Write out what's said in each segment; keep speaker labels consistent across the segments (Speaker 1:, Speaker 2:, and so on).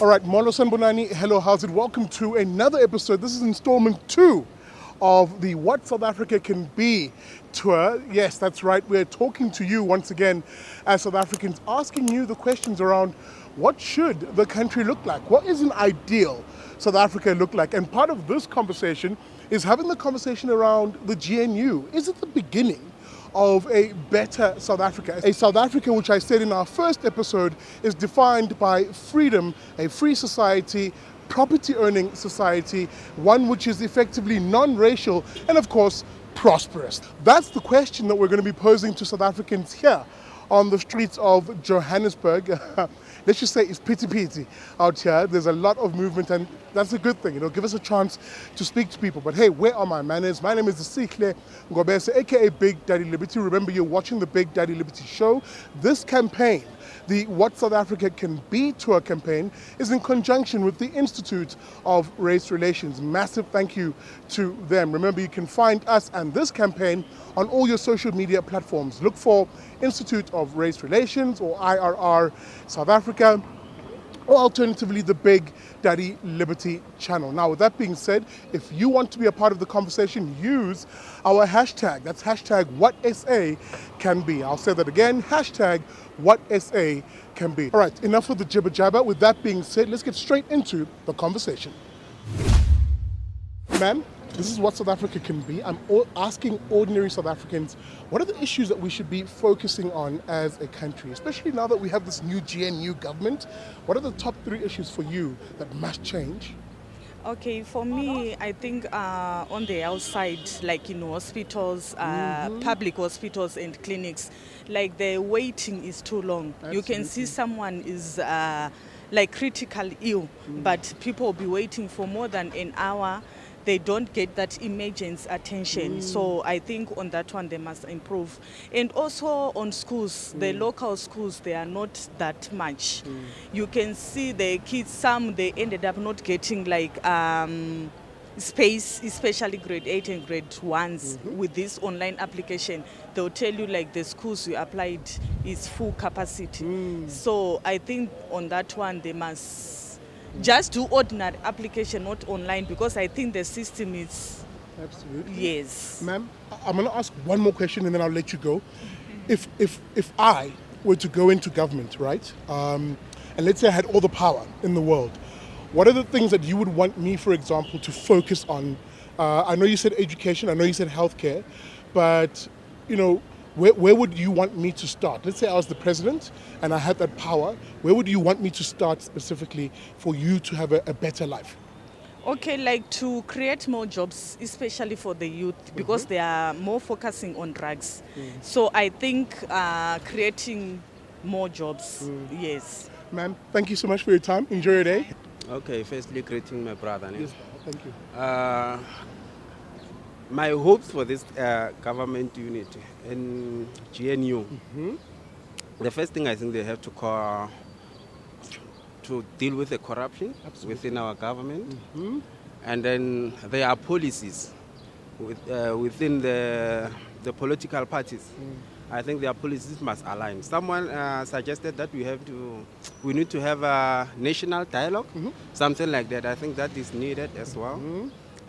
Speaker 1: right, Molo Sanbonani, hello, how's it? Welcome to another episode. This is installment 2 of the What South Africa Can Be tour. Yes, that's right, we're talking to you once again as South Africans, asking you the questions around what should the country look like? What is an ideal South Africa look like? And part of this conversation is having the conversation around the GNU. Is it the beginning of a better South Africa? A South Africa, which I said in our first episode, is defined by freedom, a free society, property-owning society, one which is effectively non-racial and, of course, prosperous. That's the question that we're going to be posing to South Africans here on the streets of Johannesburg. Let's just say it's pity out here. There's a lot of movement, and that's a good thing. Give us a chance to speak to people. But hey, where are my manners? My name is Sihle Ngobese, aka Big Daddy Liberty. Remember, you're watching the Big Daddy Liberty show. This campaign, the What South Africa Can Be tour campaign, is in conjunction with the Institute of Race Relations. Massive thank you to them. Remember, you can find us and this campaign on all your social media platforms. Look for Institute of Race Relations or IRR South Africa, or alternatively the Big Daddy Liberty channel. Now, with that being said, if you want to be a part of the conversation, use our hashtag. That's hashtag WhatSACanBe. I'll say that again, hashtag WhatSACanBe. All right, enough of the jibber jabber. With that being said, let's get straight into the conversation. Ma'am, this is what South Africa can be. I'm asking ordinary South Africans, what are the issues that we should be focusing on as a country, especially now that we have this new GNU government? What are the top 3 issues for you that must change?
Speaker 2: Okay, for me, I think on the outside, like in hospitals, public hospitals and clinics, like the waiting is too long. Absolutely. You can see someone is like critical ill, but people will be waiting for more than an hour. They don't get that emergency attention. So I think on that one they must improve. And also on schools, the local schools, they are not that much. You can see the kids, some they ended up not getting like space, especially grade 8 and grade 1s with this online application. They'll tell you like the schools you applied is full capacity. So I think on that one they must just do ordinary application, not online, because I think the system is...
Speaker 1: Absolutely.
Speaker 2: Yes.
Speaker 1: Ma'am, I'm going to ask one more question and then I'll let you go. If I were to go into government, right, and let's say I had all the power in the world, what are the things that you would want me, for example, to focus on? I know you said education, I know you said healthcare, but, where would you want me to start? Let's say I was the president and I had that power. Where would you want me to start specifically for you to have a better life?
Speaker 2: Okay, like to create more jobs, especially for the youth, because they are more focusing on drugs. So I think creating more jobs, yes.
Speaker 1: Ma'am, thank you so much for your time. Enjoy your day.
Speaker 3: Okay, firstly, greeting my brother.
Speaker 1: Yes, thank you.
Speaker 3: My hopes for this government unit in GNU, the first thing I think they have to deal with the corruption within our government, and then there are policies within the political parties. I think their policies must align. Someone suggested that we need to have a national dialogue, something like that. I think that is needed as well,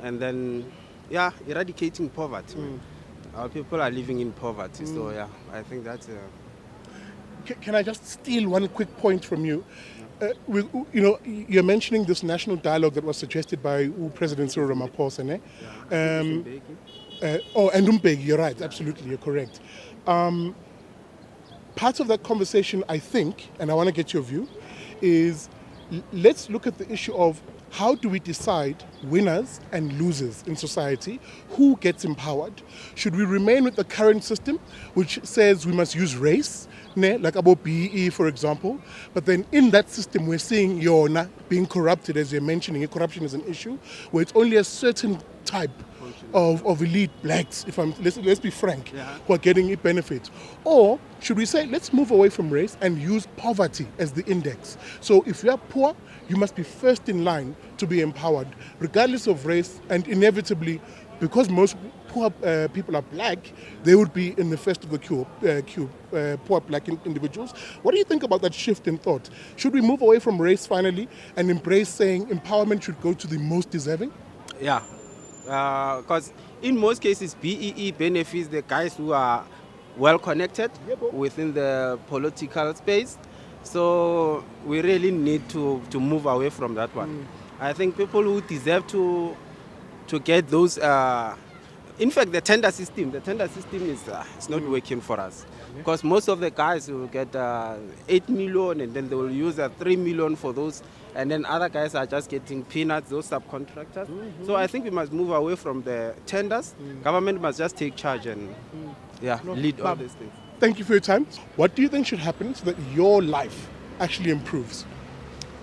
Speaker 3: and then. Yeah, eradicating poverty. Our people are living in poverty, so yeah, I think that's...
Speaker 1: Can I just steal one quick point from you? You're mentioning this national dialogue that was suggested by President Cyril Ramaphosa. And Umbeki, you're right, absolutely, you're correct. Part of that conversation, I think, and I want to get your view, is let's look at the issue of how do we decide winners and losers in society? Who gets empowered? Should we remain with the current system, which says we must use race, like about BEE, for example? But then in that system, we're seeing Yona being corrupted, as you're mentioning. Corruption is an issue, where it's only a certain type of elite blacks, let's be frank, who are getting benefits. Or should we say, let's move away from race and use poverty as the index? So if you are poor, you must be first in line to be empowered, regardless of race, and inevitably, because most poor people are black, they would be in the first of the queue, poor black individuals. What do you think about that shift in thought? Should we move away from race finally and embrace saying empowerment should go to the most deserving?
Speaker 3: Yeah, because in most cases, BEE benefits the guys who are well connected within the political space. So we really need to move away from that one. I think people who deserve to get those. In fact, the tender system is it's not working for us, because most of the guys will get 8 million and then they will use 3 million for those, and then other guys are just getting peanuts, those subcontractors. So I think we must move away from the tenders. Government must just take charge and lead all these things.
Speaker 1: Thank you for your time. What do you think should happen so that your life actually improves?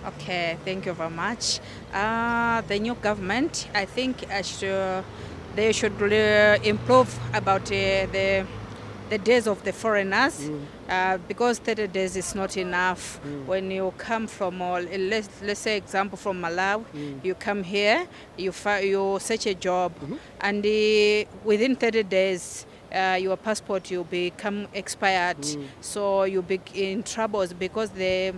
Speaker 4: Okay, thank you very much. The new government, I think they should improve about the days of the foreigners, because 30 days is not enough. When you come from, let's say example from Malawi, you come here, you search a job, and within 30 days, your passport will become expired, so you'll be in troubles because they're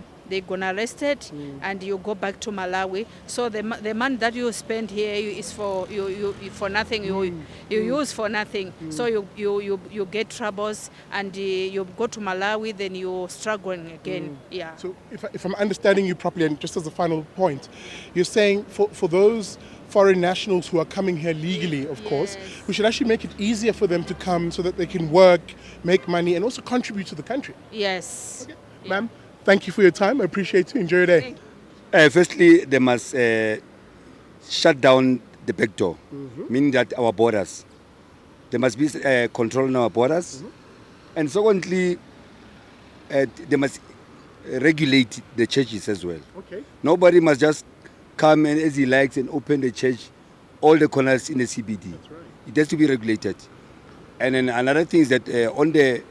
Speaker 4: gonna arrest it, and you go back to Malawi. So the money that you spend here is for you for nothing. You use for nothing. So you get troubles, and you go to Malawi, then you struggling again. Yeah.
Speaker 1: So if I'm understanding you properly, and just as a final point, you're saying for those foreign nationals who are coming here legally, of course, we should actually make it easier for them to come so that they can work, make money, and also contribute to the country.
Speaker 4: Yes.
Speaker 1: Okay. Ma'am, thank you for your time. I appreciate you. Enjoy your day.
Speaker 5: Firstly, they must shut down the back door, meaning that our borders. There must be control on our borders. And secondly, they must regulate the churches as well.
Speaker 1: Okay.
Speaker 5: Nobody must just come and as he likes and open the church, all the corners in the CBD.
Speaker 1: That's right.
Speaker 5: It has to be regulated. And then another thing is that on the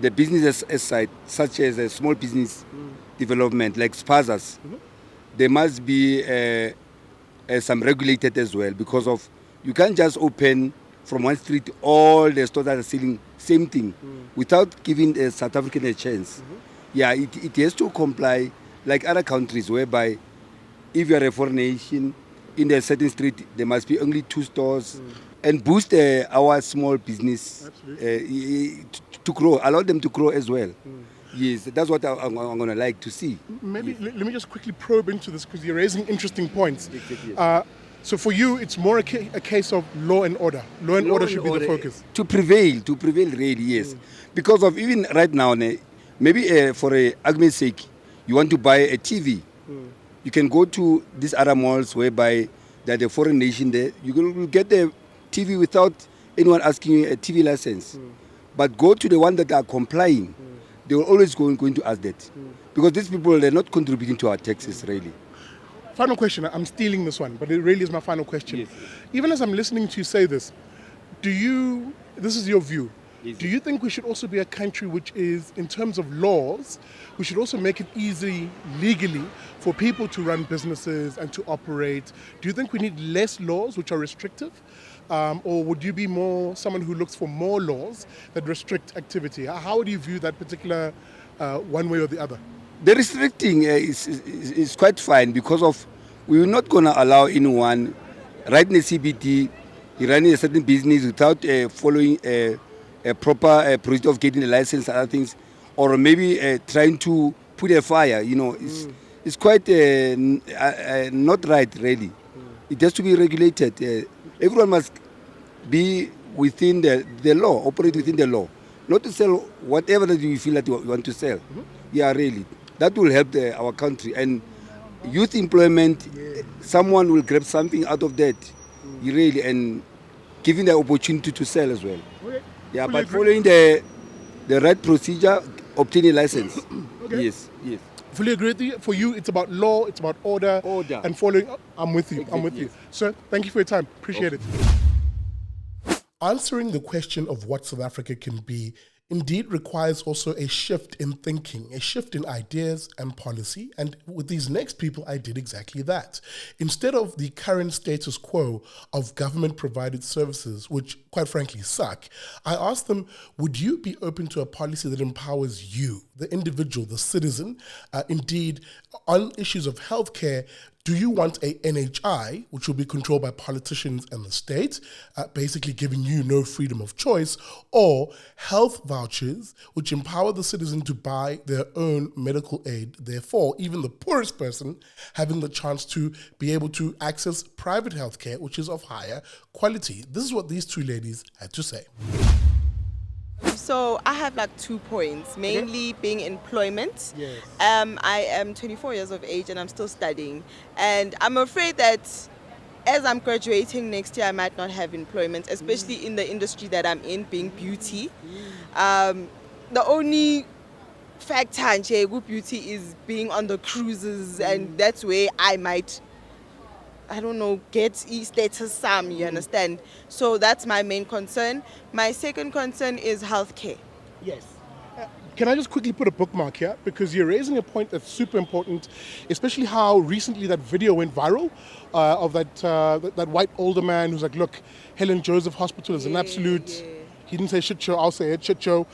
Speaker 5: business side, such as small business development, like spazas, there must be some regulated as well, because of you can't just open from one street all the stores that are selling same thing without giving a South African a chance. Yeah, it has to comply like other countries, whereby if you are a foreign nation, in a certain street, there must be only 2 stores, and boost our small business to grow, allow them to grow as well. Yes, that's what I'm going to like to see.
Speaker 1: Maybe let me just quickly probe into this, because you're raising interesting points.
Speaker 5: Exactly.
Speaker 1: So for you, it's more a case of law and order. Law and order should be the focus.
Speaker 5: To prevail really, yes. Because of even right now, maybe for a argument's sake, you want to buy a TV. You can go to these other malls whereby there's a foreign nation there. You will get the TV without anyone asking you a TV license. But go to the one that are complying. They will always going to ask that. Because these people, they're not contributing to our taxes, really.
Speaker 1: Final question. I'm stealing this one, but it really is my final question.
Speaker 5: Yes.
Speaker 1: Even as I'm listening to you say this, this is your view, do you think we should also be a country which is, in terms of laws, we should also make it easy legally for people to run businesses and to operate? Do you think we need less laws which are restrictive? Or would you be more someone who looks for more laws that restrict activity? How would you view that particular one way or the other?
Speaker 5: The restricting is quite fine, because of we're not going to allow anyone right in the CBD, running a certain business without following a proper procedure of getting a license and other things, or maybe trying to put a fire. It's quite not right, really. It has to be regulated. Everyone must be within the law, operate within the law, not to sell whatever that you feel that you want to sell. Yeah, really. That will help our country. And youth employment, someone will grab something out of that, really, and giving the opportunity to sell as well.
Speaker 1: Okay.
Speaker 5: Yeah, but following the right procedure, obtaining a license.
Speaker 1: Okay.
Speaker 5: Yes.
Speaker 1: Fully agree with you. For you, it's about law, it's about order. And following. I'm with you. I'm with you. Sir, thank you for your time. Appreciate it. Answering the question of what South Africa can be indeed requires also a shift in thinking, a shift in ideas and policy. And with these next people, I did exactly that. Instead of the current status quo of government-provided services, which quite frankly suck, I asked them, would you be open to a policy that empowers you, the individual, the citizen, indeed, on issues of healthcare? Do you want a NHI, which will be controlled by politicians and the state, basically giving you no freedom of choice, or health vouchers, which empower the citizen to buy their own medical aid, therefore even the poorest person having the chance to be able to access private healthcare, which is of higher quality? This is what these two ladies had to say.
Speaker 6: So I have like 2 points, mainly being employment.
Speaker 1: Yes.
Speaker 6: I am 24 years of age and I'm still studying. And I'm afraid that as I'm graduating next year, I might not have employment, especially in the industry that I'm in, being beauty. The only factor in beauty is being on the cruises, and that's where I might, I don't know, get status some, you understand? So that's my main concern. My second concern is healthcare.
Speaker 1: Yes. Can I just quickly put a bookmark here? Because you're raising a point that's super important, especially how recently that video went viral of that white older man who's like, look, Helen Joseph Hospital is an absolute, he didn't say shit show, I'll say it, shit show.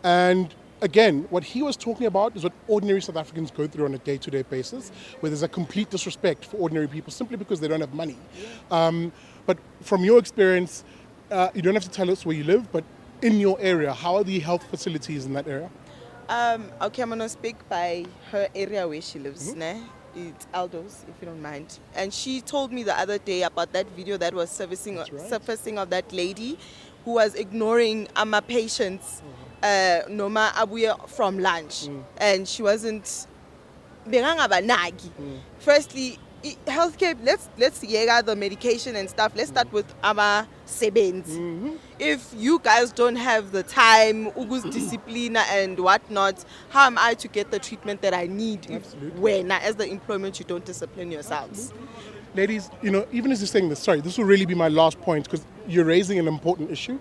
Speaker 1: And again, what he was talking about is what ordinary South Africans go through on a day-to-day basis, where there's a complete disrespect for ordinary people simply because they don't have money. But from your experience, you don't have to tell us where you live, but in your area, how are the health facilities in that area?
Speaker 6: Okay, I'm going to speak by her area where she lives. It's Aldo's, if you don't mind. And she told me the other day about that video that was surfacing of that lady who was ignoring my patients noma abuye from lunch, and she wasn't firstly healthcare, let's hear the medication and stuff. Let's start with our sebenzi. If you guys don't have the time, ugus discipline and whatnot, how am I to get the treatment that I need if when as the employment you don't discipline yourselves?
Speaker 1: Ladies, you know, even as you're saying this, sorry, this will really be my last point because you're raising an important issue.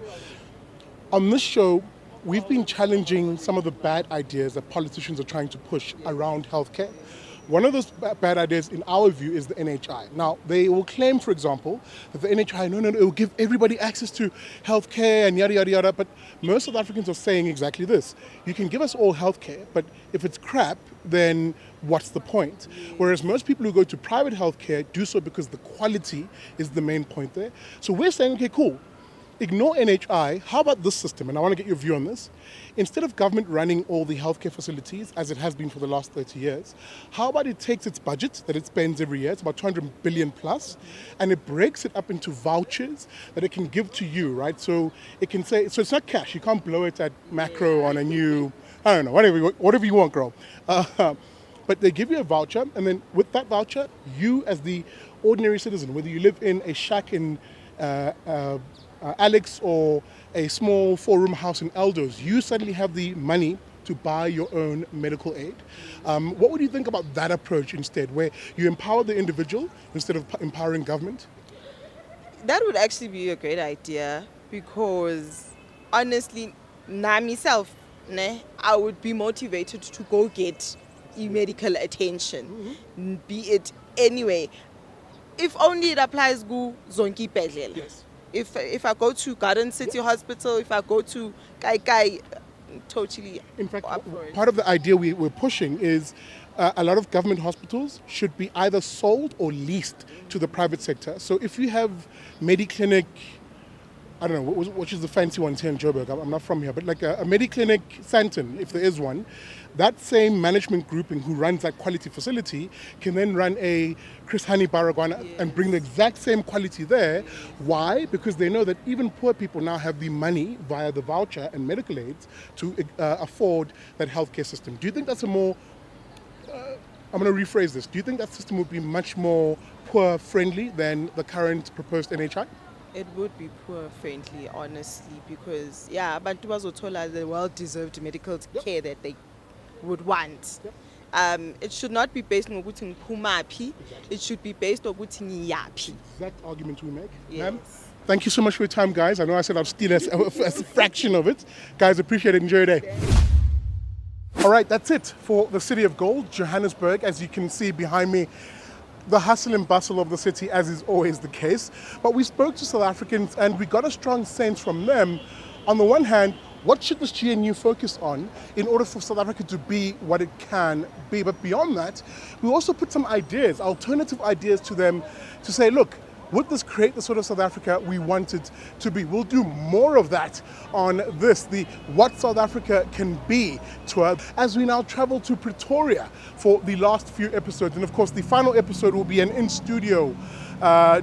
Speaker 1: On this show, we've been challenging some of the bad ideas that politicians are trying to push around healthcare. One of those bad ideas, in our view, is the NHI. Now, they will claim, for example, that the NHI, no, it will give everybody access to healthcare and yada, yada, yada. But most South Africans are saying exactly this. You can give us all healthcare, but if it's crap, then what's the point? Whereas most people who go to private healthcare do so because the quality is the main point there. So we're saying, okay, cool. Ignore NHI. How about this system? And I want to get your view on this. Instead of government running all the healthcare facilities, as it has been for the last 30 years, how about it takes its budget that it spends every year, it's about 200 billion plus, and it breaks it up into vouchers that it can give to you, right? So it can say, so it's not cash. You can't blow it at macro on a new, I don't know, whatever you want, girl. But they give you a voucher, and then with that voucher, you as the ordinary citizen, whether you live in a shack in Alex or a small 4-room house in Eldos, you suddenly have the money to buy your own medical aid. What would you think about that approach instead, where you empower the individual instead of empowering government?
Speaker 6: That would actually be a great idea because honestly, myself, I would be motivated to go get medical attention, be it anyway. If only it applies to Zonki Pedlela.
Speaker 1: Yes.
Speaker 6: If I go to Garden City Hospital, if I go to Kai, totally.
Speaker 1: In fact, part of the idea we're pushing is a lot of government hospitals should be either sold or leased to the private sector. So if you have Mediclinic, I don't know, which is the fancy ones here in Joburg, I'm not from here, but like a Mediclinic Santon, if there is one, that same management grouping who runs that quality facility can then run a Chris Hani Baragwana and bring the exact same quality there. Why? Because they know that even poor people now have the money via the voucher and medical aids to afford that healthcare system. Do you think that's a more, I'm going to rephrase this, do you think that system would be much more poor-friendly than the current proposed NHI?
Speaker 6: It would be poor friendly, honestly, because abantu bazothola the well-deserved medical care that they would want. It should not be based on ukuthi. It should be based on ukuthi ngiyaphi.
Speaker 1: Exact argument we make.
Speaker 6: Yes.
Speaker 1: Ma'am, Thank you so much for your time, guys. I know I said I'll steal a fraction of it. Guys, appreciate it. Enjoy your day. All right, that's it for the City of Gold, Johannesburg. As you can see behind me, the hustle and bustle of the city, as is always the case. But we spoke to South Africans and we got a strong sense from them. On the one hand, what should this GNU focus on in order for South Africa to be what it can be? But beyond that, we also put some ideas, alternative ideas to them to say, look, would this create the sort of South Africa we want it to be? We'll do more of that on this, the What South Africa Can Be tour, as we now travel to Pretoria for the last few episodes. And of course, the final episode will be an in-studio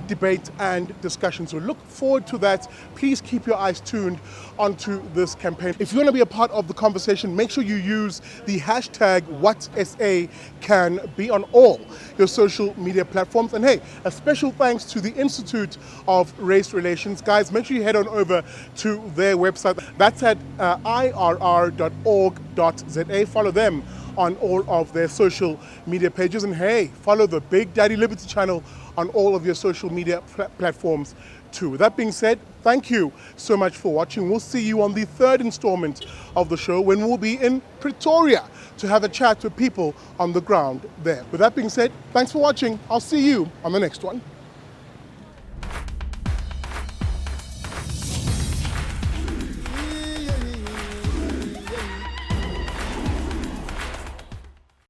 Speaker 1: debate and discussion. So look forward to that. Please keep your eyes tuned onto this campaign. If you want to be a part of the conversation, make sure you use the hashtag WhatSACanBe on all your social media platforms. And hey, a special thanks to the Institute of Race Relations. Guys, make sure you head on over to their website. That's at irr.org.za. Follow them on all of their social media pages. And hey, follow the Big Daddy Liberty channel on all of your social media platforms too. With that being said, thank you so much for watching. We'll see you on the third installment of the show when we'll be in Pretoria to have a chat with people on the ground there. With that being said, thanks for watching. I'll see you on the next one.